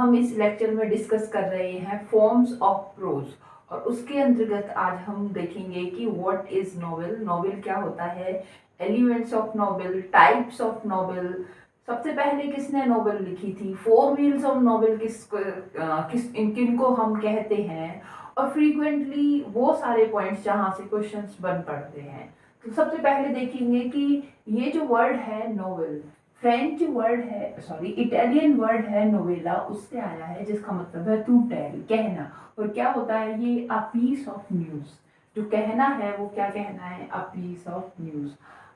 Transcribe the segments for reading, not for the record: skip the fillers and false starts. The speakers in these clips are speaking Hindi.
हम इस लेक्चर में डिस्कस कर रहे हैं फॉर्म्स ऑफ प्रोज और उसके अंतर्गत आज हम देखेंगे कि व्हाट इज नॉवेल, नॉवेल क्या होता है, elements of novel, types of novel, सबसे पहले किसने नॉवेल लिखी थी, फोर व्हील्स ऑफ नॉवेल किनको हम कहते हैं, और फ्रीक्वेंटली वो सारे पॉइंट्स जहाँ से क्वेश्चंस बन पड़ते हैं। तो सबसे पहले देखेंगे कि ये जो वर्ड है नॉवेल, फ्रेंच वर्ड है, सॉरी इटालियन वर्ड है नोवेला, उससे आया है जिसका मतलब है टू टेल, कहना। और क्या होता है ये, अ पीस ऑफ न्यूज। जो कहना है वो क्या कहना है, a piece of news.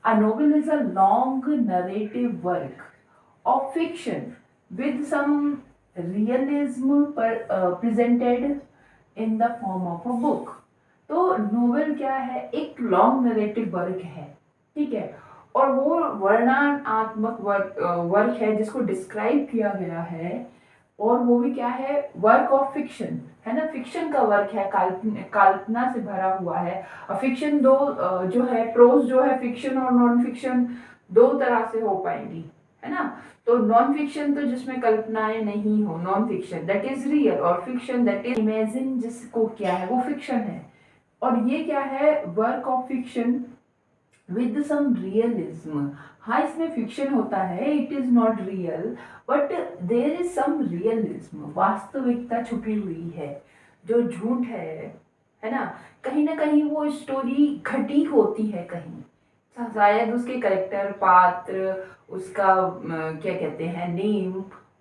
A novel is a long narrative work of fiction with some realism presented in the form of a book। तो नोवेल क्या है, एक लॉन्ग नरेटिव वर्क है, ठीक है, और वो वर्णनात्मक वर्क है जिसको डिस्क्राइब किया गया है, और वो भी क्या है, वर्क ऑफ फिक्शन है ना, फिक्शन का वर्क है, कल्पना से भरा हुआ है। और फिक्शन दो जो है, प्रोज जो है, फिक्शन और नॉन फिक्शन दो तरह से हो पाएंगी, है ना। तो नॉन फिक्शन तो जिसमें कल्पनाएं नहीं हो, non fiction that is real, और फिक्शन दैट इज इमेजिन, जिसको क्या है वो फिक्शन है। और ये क्या है, work of fiction with some realism. हाँ, इसमें फिक्शन होता है, it is not real, but there is some realism, वास्तविकता छुपी हुई है, जो झूठ है ना कहीं वो स्टोरी घटी होती है कहीं, शायद उसके करेक्टर, पात्र, उसका क्या कहते हैं, नेम,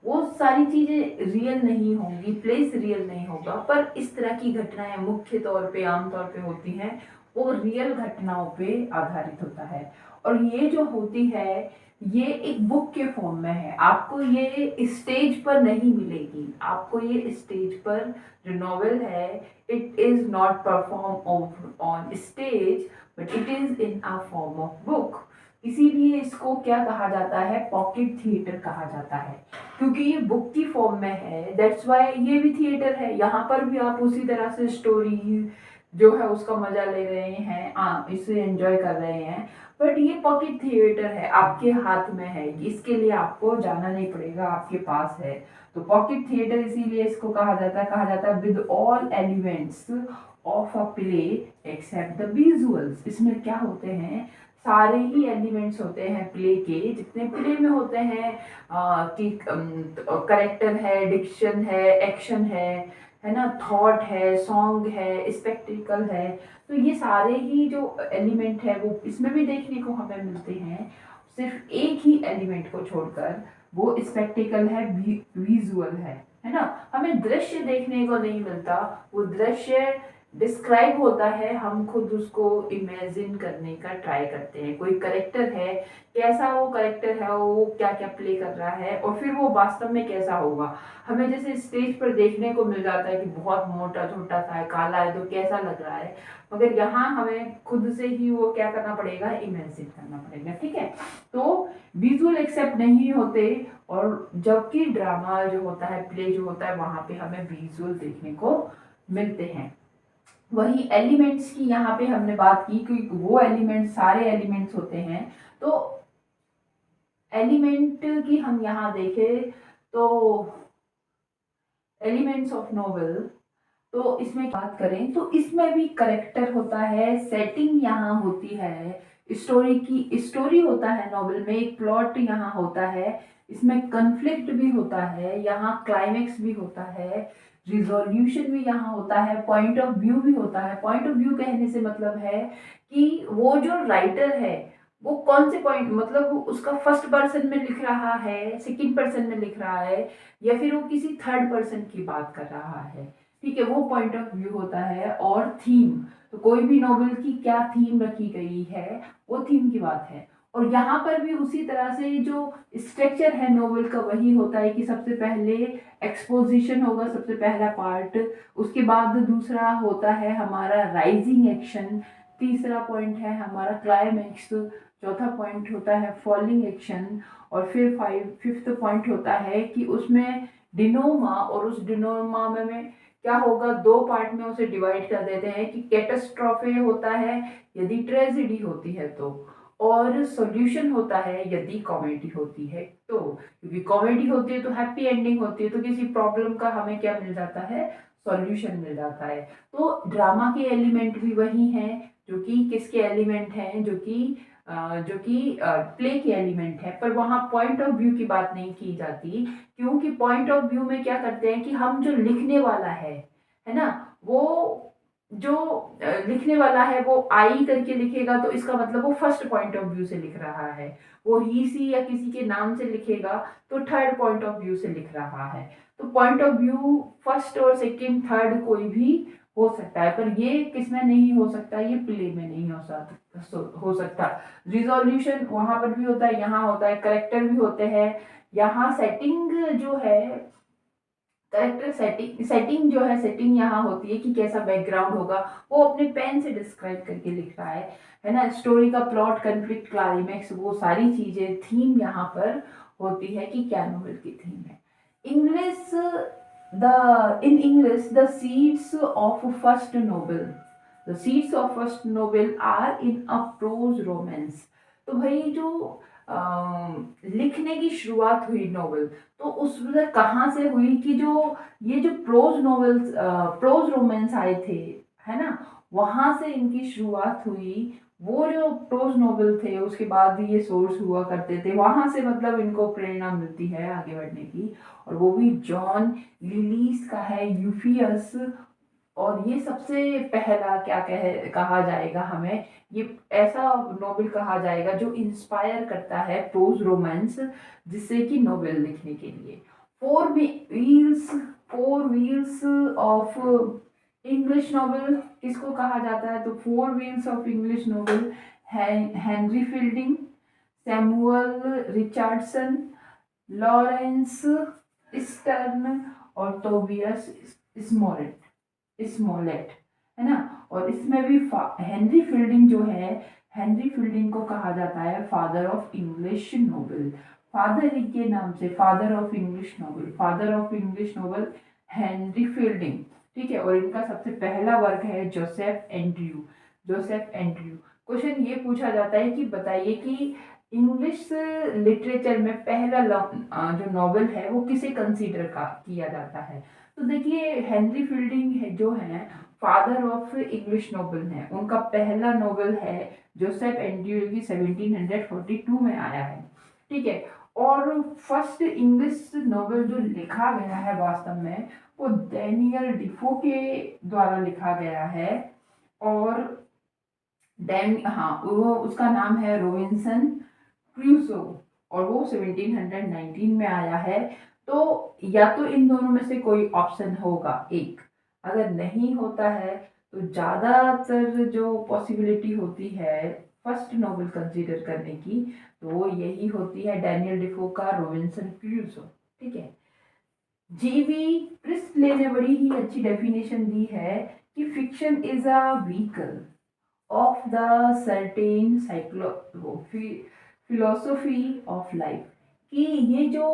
वो सारी चीजें रियल नहीं होंगी, प्लेस रियल नहीं होगा, पर इस तरह की घटनाएं मुख्य तौर पे, आमतौर पे होती हैं, वो रियल घटनाओं पे आधारित होता है। और ये जो होती है, ये एक बुक के फॉर्म में है, आपको ये स्टेज पर नहीं मिलेगी, आपको ये स्टेज पर जो नॉवेल है, it is not perform on stage, but it is in a form of book. इसीलिए इसको क्या कहा जाता है, पॉकेट थिएटर कहा जाता है, क्योंकि ये बुक की फॉर्म में है, दैट्स वाई ये भी थिएटर है। यहाँ पर भी आप उसी तरह से स्टोरी जो है उसका मजा ले रहे हैं, इसे एंजॉय कर रहे हैं, बट ये पॉकेट थिएटर है, आपके हाथ में है, इसके लिए आपको जाना नहीं पड़ेगा, आपके पास है। तो पॉकेट थिएटर इसीलिए इसको कहा जाता है with all elements of a play except the visuals. इसमें क्या होते हैं, सारे ही एलिमेंट्स होते हैं प्ले के, जितने प्ले में होते हैं, कि करेक्टर है, डिक्शन है, एक्शन है ना, थॉट है, सॉन्ग है, स्पेक्टिकल है। तो ये सारे ही जो एलिमेंट है वो इसमें भी देखने को हमें मिलते हैं, सिर्फ एक ही एलिमेंट को छोड़कर, वो स्पेक्टिकल है, विजुअल है ना। हमें दृश्य देखने को नहीं मिलता, वो दृश्य डिस्क्राइब होता है, हम खुद उसको इमेजिन करने का ट्राई करते हैं। कोई करेक्टर है, कैसा वो करेक्टर है, वो क्या क्या प्ले कर रहा है, और फिर वो वास्तव में कैसा होगा। हमें जैसे स्टेज पर देखने को मिल जाता है कि बहुत मोटा छोटा सा है, काला है, तो कैसा लग रहा है, मगर यहाँ हमें खुद से ही वो क्या करना पड़ेगा, इमेजिन करना पड़ेगा, ठीक है। तो विजुअल एक्सेप्ट नहीं होते, और जबकि ड्रामा जो होता है, प्ले जो होता है, वहां पे हमें विजुअल देखने को मिलते हैं। वही एलिमेंट्स की यहाँ पे हमने बात की, क्योंकि वो एलिमेंट्स, सारे एलिमेंट्स होते हैं। तो एलिमेंट की हम यहाँ देखें तो एलिमेंट्स ऑफ नोवेल, तो इसमें बात करें तो इसमें भी करेक्टर होता है, सेटिंग यहाँ होती है, स्टोरी होता है नॉवेल में, एक प्लॉट यहाँ होता है, इसमें कन्फ्लिक्ट भी होता है, यहाँ क्लाइमेक्स भी होता है, रिजोल्यूशन भी यहाँ होता है, पॉइंट ऑफ व्यू भी होता है। पॉइंट ऑफ व्यू कहने से मतलब है कि वो जो राइटर है वो कौन से पॉइंट, मतलब वो उसका फर्स्ट पर्सन में लिख रहा है, सेकंड पर्सन में लिख रहा है, या फिर वो किसी थर्ड पर्सन की बात कर रहा है, ठीक है, वो पॉइंट ऑफ व्यू होता है। और थीम, तो कोई भी नॉवेल की क्या थीम रखी गई है, वो थीम की बात है। और यहाँ पर भी उसी तरह से जो स्ट्रक्चर है नॉवेल का, वही होता है कि सबसे पहले एक्सपोजिशन होगा, सबसे पहला पार्ट, उसके बाद दूसरा होता है हमारा राइजिंग एक्शन, तीसरा पॉइंट है हमारा क्लाइमैक्स, चौथा पॉइंट होता है फॉलिंग एक्शन, और फिर फिफ्थ पॉइंट होता है कि उसमें डिनोमा, और उस डिनोमा में क्या होगा, दो पार्ट में उसे डिवाइड कर देते हैं कि कैटास्ट्रॉफे होता है यदि ट्रेजेडी होती है तो, और सॉल्यूशन होता है यदि कॉमेडी होती है तो, क्योंकि कॉमेडी होती है तो हैप्पी एंडिंग होती है, तो किसी प्रॉब्लम का हमें क्या मिल जाता है, सॉल्यूशन मिल जाता है। तो ड्रामा के एलिमेंट भी वही हैं जो कि किसके एलिमेंट हैं, जो कि प्ले के एलिमेंट है, पर वहाँ पॉइंट ऑफ व्यू की बात नहीं की जाती, क्योंकि पॉइंट ऑफ व्यू में क्या करते हैं कि हम जो लिखने वाला है ना, वो जो लिखने वाला है वो आई करके लिखेगा तो इसका मतलब वो फर्स्ट पॉइंट ऑफ व्यू से लिख रहा है, वो ही सी या किसी के नाम से लिखेगा तो थर्ड पॉइंट ऑफ व्यू से लिख रहा है। तो पॉइंट ऑफ व्यू फर्स्ट और सेकंड थर्ड कोई भी हो सकता है, पर ये किसमें नहीं हो सकता, ये प्ले में नहीं हो सकता। रिजोल्यूशन वहां पर भी होता है, यहाँ होता है, करेक्टर भी होते हैं, यहाँ सेटिंग जो है, करेक्टर सेटिंग जो है, सेटिंग यहाँ होती है कि कैसा बैकग्राउंड होगा, वो अपने पेन से डिस्क्राइब करके लिख रहा है ना। स्टोरी का प्लॉट, कंफ्लिक्ट, क्लाइमेक्स, वो सारी चीजें, थीम यहाँ पर होती है कि क्या नॉवेल की थीम है। English the in English the seeds of first novel, the seeds of first novel are in a prose romance. तो भाई जो लिखने की शुरुआत हुई नोवेल, तो उसमें कहाँ से हुई कि जो ये जो प्रोज नॉवेल्स, प्रोज रोमांस आए थे, है ना, वहां से इनकी शुरुआत हुई। वो जो प्रोज नॉवेल थे उसके बाद ये सोर्स हुआ करते थे, वहां से मतलब इनको प्रेरणा मिलती है आगे बढ़ने की। और वो भी जॉन लिलीस का है यूफियस। और ये सबसे पहला क्या कहा जाएगा हमें, ये ऐसा नोवेल कहा जाएगा जो इंस्पायर करता है प्रोज रोमांस, जिससे कि नोवेल लिखने के लिए। Wheels four wheels of English novel किसको कहा जाता है, तो four wheels of English novel Henry fielding, Samuel Richardson, Lawrence stern और टोबियस स्मॉलेट, है ना। और इसमें भी हेनरी फील्डिंग जो है, हेनरी फील्डिंग को कहा जाता है father of English novel. Father के नाम से father of English novel, father of English novel Henry fielding, ठीक है। और इनका सबसे पहला वर्क है Joseph Andrew, Joseph Andrew. Question ये पूछा जाता है कि बताइए कि इंग्लिश लिटरेचर में पहला जो नॉवेल है वो किसे कंसीडर किया जाता है। तो देखिए हेनरी फील्डिंग है जो है फादर ऑफ इंग्लिश नोवेल है, उनका पहला नोवेल है जोसेफ एंड्रयू की 1742 में आया है, ठीक है। और फर्स्ट इंग्लिश नोवेल जो लिखा गया है वास्तव में वो डैनियल डिफो के द्वारा लिखा गया है। और हाँ, वो उसका नाम है रोबिन्सन क्रूसो, और वो 1719 में आया है। तो या तो इन दोनों में से कोई ऑप्शन होगा एक, अगर नहीं होता है तो ज़्यादातर जो पॉसिबिलिटी होती है फर्स्ट नॉवेल कंसीडर करने की, तो वो यही होती है डैनियल डिफो का रोबिन्सन क्रूसो, ठीक है। जीवी प्रिस्टले ने बड़ी ही अच्छी डेफिनेशन दी है कि fiction is a vehicle of the certain philosophy of life, कि ये जो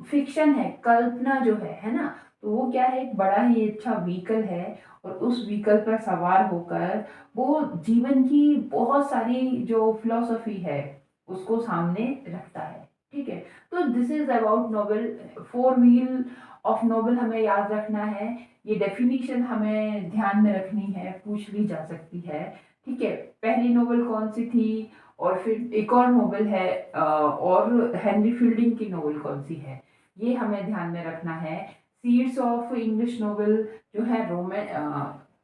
फिक्शन है, कल्पना जो है ना, तो वो क्या है, एक बड़ा ही अच्छा व्हीकल है। और उस व्हीकल पर सवार होकर वो जीवन की बहुत सारी जो फिलोसफी है उसको सामने रखता है, ठीक है। तो this is about novel. Four wheel of novel हमें याद रखना है, ये डेफिनेशन हमें ध्यान में रखनी है, पूछ ली जा सकती है, ठीक है। पहली नोवेल कौन सी थी, और फिर एक और नोवेल है और हेनरी फील्डिंग की नोवेल कौन सी है, ये हमें ध्यान में रखना है। सीड्स ऑफ इंग्लिश नोवेल जो है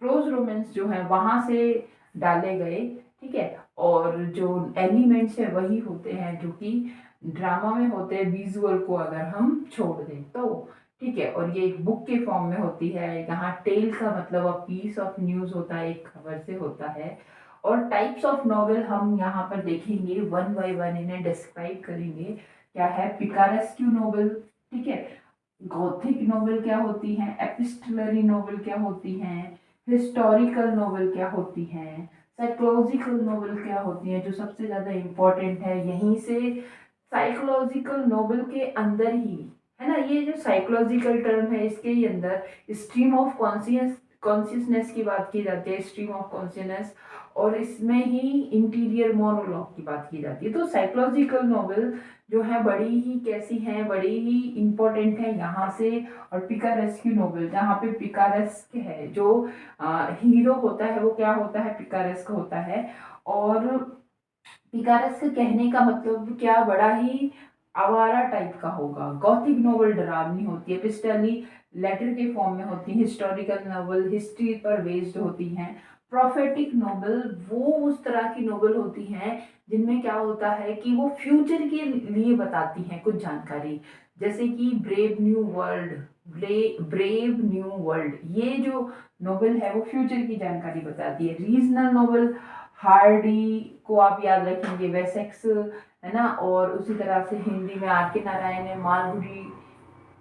प्रोज रोमांस जो है वहां से डाले गए, ठीक है। और जो एलिमेंट्स है वही होते हैं जो कि ड्रामा में होते हैं, विजुअल को अगर हम छोड़ दें तो, ठीक है। और ये एक बुक के फॉर्म में होती है, यहाँ टेल का मतलब अ पीस ऑफ न्यूज होता है, एक खबर से होता है। और टाइप्स ऑफ नॉवेल हम यहाँ पर देखेंगे, वन बाय वन इन्हें डिस्क्राइब करेंगे। क्या है पिकारेस्क्यू नॉवेल, ठीक है। गॉथिक नॉवेल क्या होती हैं, एपिस्टलरी नॉवेल क्या होती हैं, हिस्टोरिकल नॉवेल क्या होती हैं, साइकोलॉजिकल नॉवेल क्या होती हैं, जो सबसे ज़्यादा इम्पोर्टेंट है। यहीं से साइकोलॉजिकल नॉवेल के अंदर ही, है ना, ये जो साइकोलॉजिकल टर्म है इसके ही अंदर स्ट्रीम ऑफ कॉन्शियसनेस की बात की जाती है, स्ट्रीम ऑफ कॉन्शियसनेस, और इसमें ही इंटीरियर मोनोलॉग की बात की जाती है। तो साइकोलॉजिकल नॉवेल जो है बड़ी ही कैसी हैं, बड़ी ही इम्पोर्टेंट है यहाँ से। और पिकारेस्क नॉवेल, जहाँ पे पिकारेस्क है, जो हीरो होता है वो क्या होता है, पिकारेस्क होता है। और पिकारेस्क कहने का मतलब क्या, बड़ा ही आवारा टाइप का होगा। गॉथिक नॉवल डरावनी होती है, पिस्टली लेटर के फॉर्म में होती है। हिस्टोरिकल नॉवल हिस्ट्री पर बेस्ड होती हैं। प्रोफेटिक नॉवल वो उस तरह की नॉवल होती हैं जिनमें क्या होता है कि वो फ्यूचर के लिए बताती हैं कुछ जानकारी। जैसे कि brave new world, brave new world, ये जो नॉवल है वो फ्यूचर की जानकारी बताती है। रीजनल नॉवल, हार्डी को आप याद रखेंगे, वेसेक्स है ना। और उसी तरह से हिंदी में आर के नारायण ने मालगुडी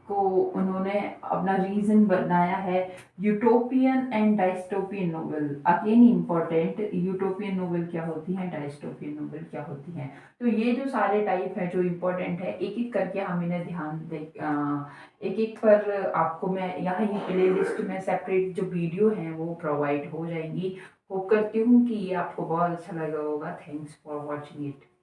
को उन्होंने अपना रीजन बनाया है। Utopian and dystopian novel, again important, utopian novel क्या होती है, डायस्टोपियन नोवेल क्या होती है। तो ये जो सारे टाइप है जो इम्पोर्टेंट है, एक एक करके हम इन्हें ध्यान दे, एक एक पर आपको मैं यहाँ ही प्ले लिस्ट में सेपरेट जो वीडियो हैं वो प्रोवाइड हो जाएंगी। होप करती हूँ कि ये आपको बहुत अच्छा लगा होगा। Thanks for watching it.